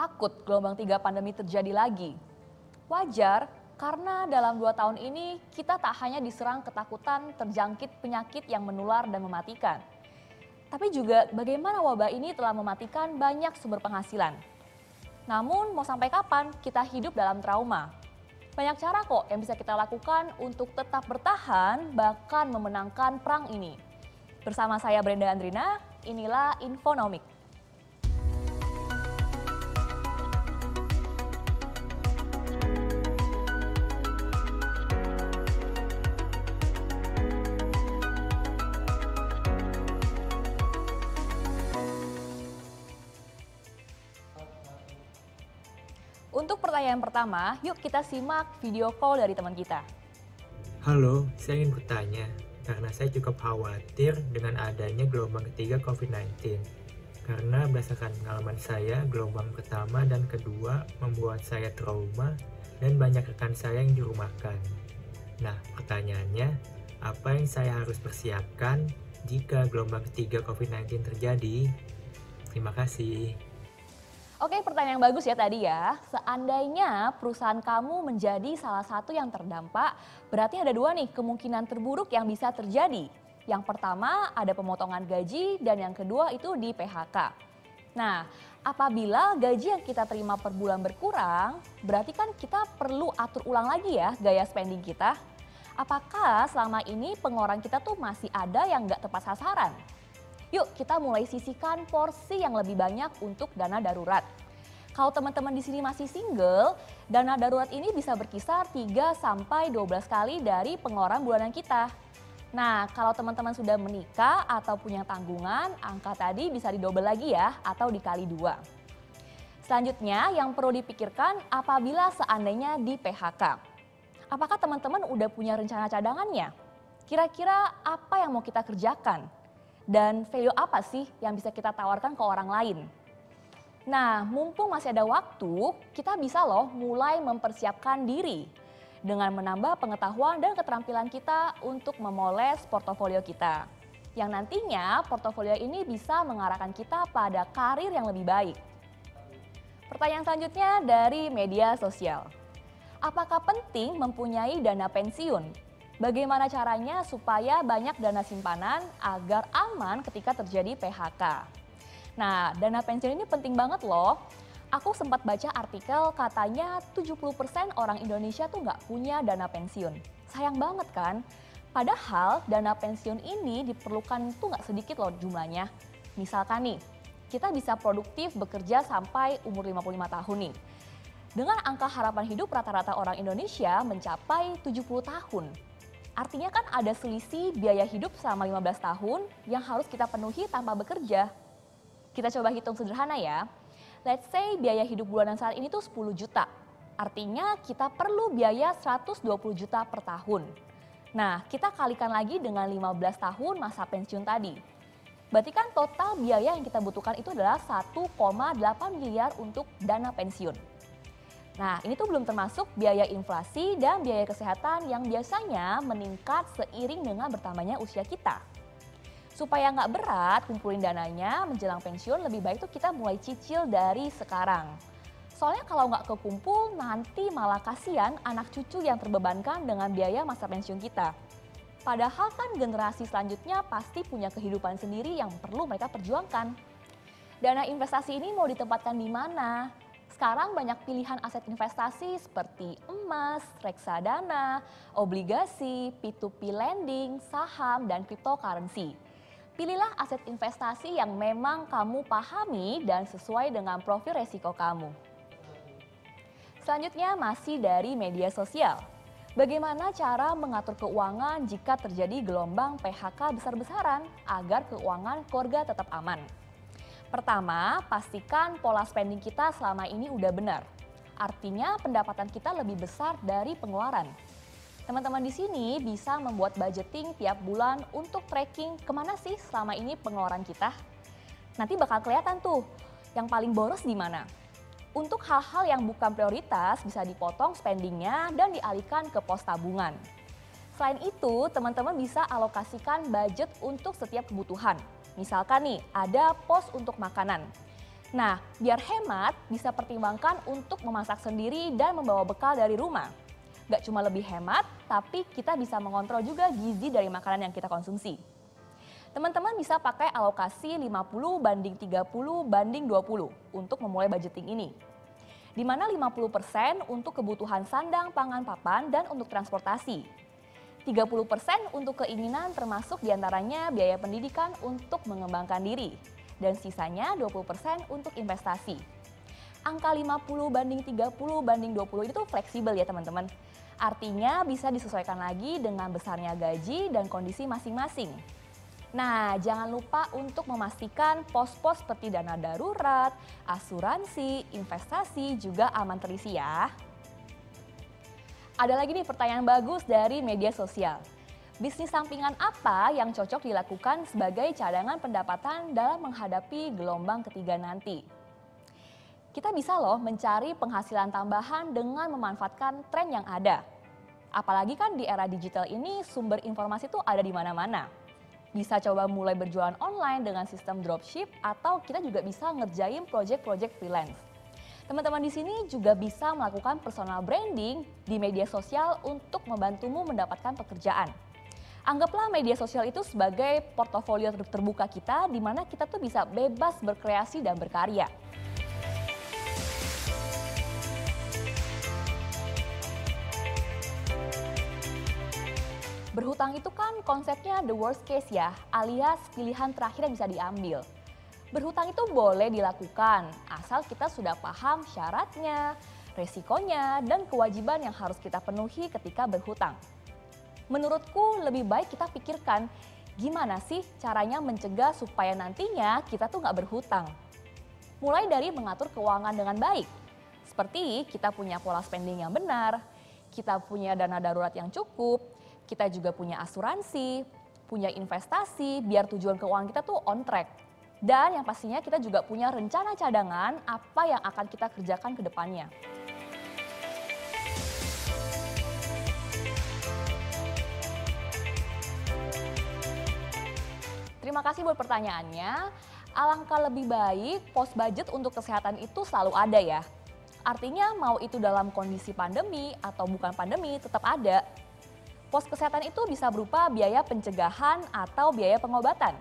takut gelombang 3 pandemi terjadi lagi? Wajar, karena dalam 2 tahun ini kita tak hanya diserang ketakutan terjangkit penyakit yang menular dan mematikan. Tapi juga bagaimana wabah ini telah mematikan banyak sumber penghasilan. Namun mau sampai kapan kita hidup dalam trauma? Banyak cara kok yang bisa kita lakukan untuk tetap bertahan bahkan memenangkan perang ini. Bersama saya Brenda Andrina, inilah Infonomik. Untuk pertanyaan pertama, yuk kita simak video call dari teman kita. Halo, saya ingin bertanya, karena saya cukup khawatir dengan adanya gelombang ketiga COVID-19. Karena berdasarkan pengalaman saya, gelombang pertama dan kedua membuat saya trauma dan banyak rekan saya yang dirumahkan. Nah, pertanyaannya, apa yang saya harus persiapkan jika gelombang ketiga COVID-19 terjadi? Terima kasih. Oke, pertanyaan yang bagus ya tadi ya. Seandainya perusahaan kamu menjadi salah satu yang terdampak, berarti ada dua nih kemungkinan terburuk yang bisa terjadi. Yang pertama ada pemotongan gaji dan yang kedua itu di PHK. Nah, apabila gaji yang kita terima per bulan berkurang, berarti kan kita perlu atur ulang lagi ya gaya spending kita. Apakah selama ini pengeluaran kita tuh masih ada yang nggak tepat sasaran? Yuk kita mulai sisihkan porsi yang lebih banyak untuk dana darurat. Kalau teman-teman di sini masih single, dana darurat ini bisa berkisar 3-12 kali dari pengeluaran bulanan kita. Nah, kalau teman-teman sudah menikah atau punya tanggungan, angka tadi bisa didobel lagi ya atau dikali 2. Selanjutnya yang perlu dipikirkan apabila seandainya di PHK. Apakah teman-teman udah punya rencana cadangannya? Kira-kira apa yang mau kita kerjakan? Dan value apa sih yang bisa kita tawarkan ke orang lain? Nah, mumpung masih ada waktu, kita bisa loh mulai mempersiapkan diri dengan menambah pengetahuan dan keterampilan kita untuk memoles portofolio kita. Yang nantinya portofolio ini bisa mengarahkan kita pada karir yang lebih baik. Pertanyaan selanjutnya dari media sosial. Apakah penting mempunyai dana pensiun? Bagaimana caranya supaya banyak dana simpanan agar aman ketika terjadi PHK? Nah, dana pensiun ini penting banget loh. Aku sempat baca artikel katanya 70% orang Indonesia tuh nggak punya dana pensiun. Sayang banget kan? Padahal dana pensiun ini diperlukan tuh nggak sedikit loh jumlahnya. Misalkan nih, kita bisa produktif bekerja sampai umur 55 tahun nih. Dengan angka harapan hidup rata-rata orang Indonesia mencapai 70 tahun. Artinya kan ada selisih biaya hidup selama 15 tahun yang harus kita penuhi tanpa bekerja. Kita coba hitung sederhana ya. Let's say biaya hidup bulanan saat ini tuh 10 juta. Artinya kita perlu biaya 120 juta per tahun. Nah, kita kalikan lagi dengan 15 tahun masa pensiun tadi. Berarti kan total biaya yang kita butuhkan itu adalah 1,8 miliar untuk dana pensiun. Nah, ini tuh belum termasuk biaya inflasi dan biaya kesehatan yang biasanya meningkat seiring dengan bertambahnya usia kita. Supaya nggak berat kumpulin dananya menjelang pensiun, lebih baik tuh kita mulai cicil dari sekarang. Soalnya kalau nggak kekumpul, nanti malah kasihan anak cucu yang terbebankan dengan biaya masa pensiun kita. Padahal kan generasi selanjutnya pasti punya kehidupan sendiri yang perlu mereka perjuangkan. Dana investasi ini mau ditempatkan di mana? Sekarang banyak pilihan aset investasi seperti emas, reksadana, obligasi, P2P lending, saham, dan cryptocurrency. Pilihlah aset investasi yang memang kamu pahami dan sesuai dengan profil resiko kamu. Selanjutnya masih dari media sosial. Bagaimana cara mengatur keuangan jika terjadi gelombang PHK besar-besaran agar keuangan keluarga tetap aman? Pertama, pastikan pola spending kita selama ini udah benar. Artinya pendapatan kita lebih besar dari pengeluaran. Teman-teman di sini bisa membuat budgeting tiap bulan untuk tracking kemana sih selama ini pengeluaran kita. Nanti bakal kelihatan tuh yang paling boros di mana. Untuk hal-hal yang bukan prioritas bisa dipotong spendingnya dan dialihkan ke pos tabungan. Selain itu, teman-teman bisa alokasikan budget untuk setiap kebutuhan. Misalkan nih, ada pos untuk makanan. Nah, biar hemat, bisa pertimbangkan untuk memasak sendiri dan membawa bekal dari rumah. Gak cuma lebih hemat, tapi kita bisa mengontrol juga gizi dari makanan yang kita konsumsi. Teman-teman bisa pakai alokasi 50/30/20 untuk memulai budgeting ini. Di mana 50% untuk kebutuhan sandang, pangan, papan, dan untuk transportasi. 30% untuk keinginan termasuk diantaranya biaya pendidikan untuk mengembangkan diri. Dan sisanya 20% untuk investasi. Angka 50/30/20 itu fleksibel ya teman-teman. Artinya bisa disesuaikan lagi dengan besarnya gaji dan kondisi masing-masing. Nah, jangan lupa untuk memastikan pos-pos seperti dana darurat, asuransi, investasi juga aman terisi ya. Ada lagi nih pertanyaan bagus dari media sosial. Bisnis sampingan apa yang cocok dilakukan sebagai cadangan pendapatan dalam menghadapi gelombang ketiga nanti? Kita bisa loh mencari penghasilan tambahan dengan memanfaatkan tren yang ada. Apalagi kan di era digital ini sumber informasi tuh ada di mana-mana. Bisa coba mulai berjualan online dengan sistem dropship atau kita juga bisa ngerjain project-project freelance. Teman-teman di sini juga bisa melakukan personal branding di media sosial untuk membantumu mendapatkan pekerjaan. Anggaplah media sosial itu sebagai portofolio terbuka kita di mana kita tuh bisa bebas berkreasi dan berkarya. Berhutang itu kan konsepnya the worst case ya, alias pilihan terakhir yang bisa diambil. Berhutang itu boleh dilakukan, asal kita sudah paham syaratnya, resikonya, dan kewajiban yang harus kita penuhi ketika berhutang. Menurutku lebih baik kita pikirkan, gimana sih caranya mencegah supaya nantinya kita tuh nggak berhutang. Mulai dari mengatur keuangan dengan baik, seperti kita punya pola spending yang benar, kita punya dana darurat yang cukup, kita juga punya asuransi, punya investasi biar tujuan keuangan kita tuh on track. Dan yang pastinya kita juga punya rencana cadangan apa yang akan kita kerjakan ke depannya. Terima kasih buat pertanyaannya. Alangkah lebih baik pos budget untuk kesehatan itu selalu ada ya. Artinya mau itu dalam kondisi pandemi atau bukan pandemi tetap ada. Pos kesehatan itu bisa berupa biaya pencegahan atau biaya pengobatan.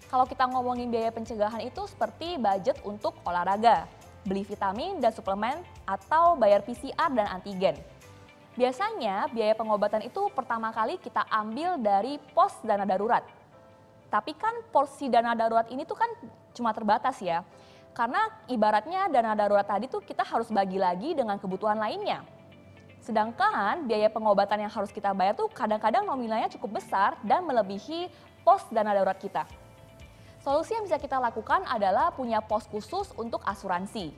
Kalau kita ngomongin biaya pencegahan itu seperti budget untuk olahraga, beli vitamin dan suplemen, atau bayar PCR dan antigen. Biasanya biaya pengobatan itu pertama kali kita ambil dari pos dana darurat. Tapi kan porsi dana darurat ini tuh kan cuma terbatas ya. Karena ibaratnya dana darurat tadi tuh kita harus bagi lagi dengan kebutuhan lainnya. Sedangkan biaya pengobatan yang harus kita bayar tuh kadang-kadang nominalnya cukup besar dan melebihi pos dana darurat kita. Solusi yang bisa kita lakukan adalah punya pos khusus untuk asuransi.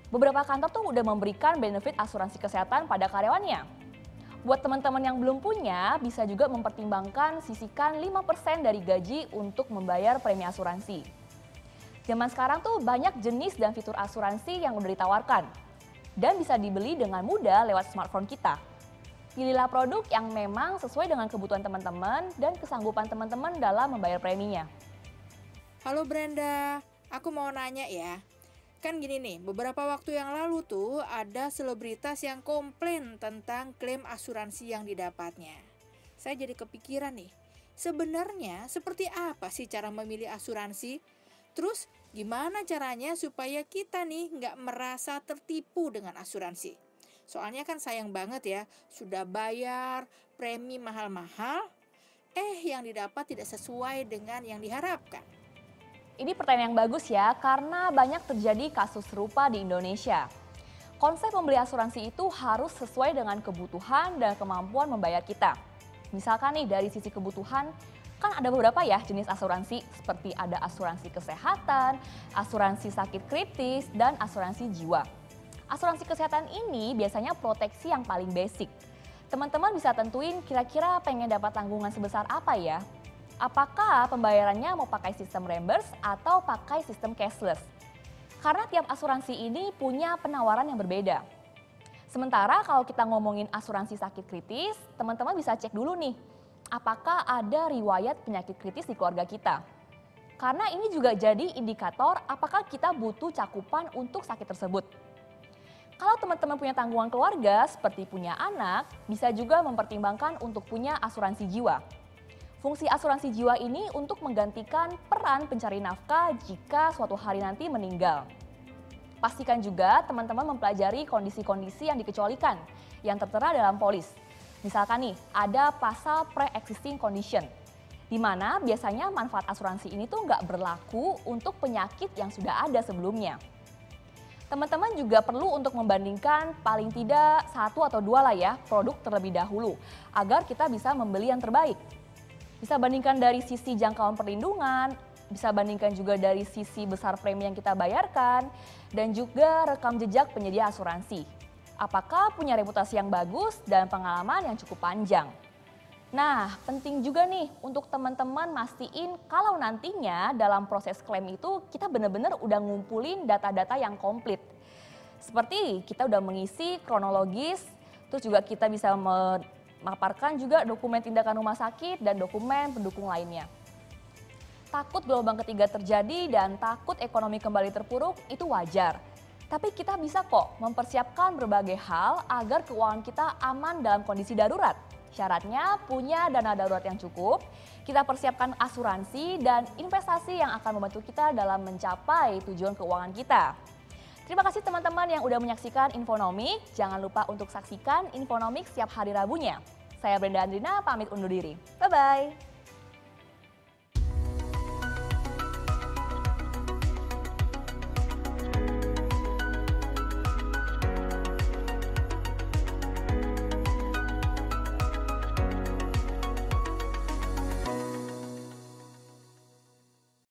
Beberapa kantor tuh udah memberikan benefit asuransi kesehatan pada karyawannya. Buat teman-teman yang belum punya, bisa juga mempertimbangkan sisihkan 5% dari gaji untuk membayar premi asuransi. Zaman sekarang tuh banyak jenis dan fitur asuransi yang udah ditawarkan. Dan bisa dibeli dengan mudah lewat smartphone kita. Pilihlah produk yang memang sesuai dengan kebutuhan teman-teman dan kesanggupan teman-teman dalam membayar preminya. Halo Brenda, aku mau nanya ya. Kan gini nih, beberapa waktu yang lalu tuh ada selebritas yang komplain tentang klaim asuransi yang didapatnya. Saya jadi kepikiran nih, sebenarnya seperti apa sih cara memilih asuransi? Terus gimana caranya supaya kita nih nggak merasa tertipu dengan asuransi? Soalnya kan sayang banget ya, sudah bayar premi mahal-mahal, yang didapat tidak sesuai dengan yang diharapkan. Ini pertanyaan yang bagus ya, karena banyak terjadi kasus serupa di Indonesia. Konsep membeli asuransi itu harus sesuai dengan kebutuhan dan kemampuan membayar kita. Misalkan nih dari sisi kebutuhan, kan ada beberapa ya jenis asuransi, seperti ada asuransi kesehatan, asuransi sakit kritis, dan asuransi jiwa. Asuransi kesehatan ini biasanya proteksi yang paling basic. Teman-teman bisa tentuin kira-kira pengen dapat tanggungan sebesar apa ya? Apakah pembayarannya mau pakai sistem reimburse atau pakai sistem cashless? Karena tiap asuransi ini punya penawaran yang berbeda. Sementara kalau kita ngomongin asuransi sakit kritis, teman-teman bisa cek dulu nih, apakah ada riwayat penyakit kritis di keluarga kita. karena ini juga jadi indikator apakah kita butuh cakupan untuk sakit tersebut. Kalau teman-teman punya tanggungan keluarga seperti punya anak, bisa juga mempertimbangkan untuk punya asuransi jiwa. Fungsi asuransi jiwa ini untuk menggantikan peran pencari nafkah jika suatu hari nanti meninggal. Pastikan juga teman-teman mempelajari kondisi-kondisi yang dikecualikan yang tertera dalam polis. Misalkan nih, ada pasal pre-existing condition, di mana biasanya manfaat asuransi ini tuh nggak berlaku untuk penyakit yang sudah ada sebelumnya. Teman-teman juga perlu untuk membandingkan paling tidak 1 atau 2 lah ya produk terlebih dahulu agar kita bisa membeli yang terbaik. Bisa bandingkan dari sisi jangkauan perlindungan, bisa bandingkan juga dari sisi besar premi yang kita bayarkan, dan juga rekam jejak penyedia asuransi. Apakah punya reputasi yang bagus dan pengalaman yang cukup panjang. Nah, penting juga nih untuk teman-teman mastiin kalau nantinya dalam proses klaim itu kita benar-benar udah ngumpulin data-data yang komplit. Seperti kita udah mengisi kronologis, terus juga kita bisa memaparkan juga dokumen tindakan rumah sakit dan dokumen pendukung lainnya. Takut gelombang ketiga terjadi dan takut ekonomi kembali terpuruk itu wajar. Tapi kita bisa kok mempersiapkan berbagai hal agar keuangan kita aman dalam kondisi darurat. Syaratnya punya dana darurat yang cukup, kita persiapkan asuransi dan investasi yang akan membantu kita dalam mencapai tujuan keuangan kita. Terima kasih teman-teman yang udah menyaksikan Infonomik. Jangan lupa untuk saksikan Infonomik setiap hari Rabunya. Saya Brenda Andrina pamit undur diri. Bye-bye.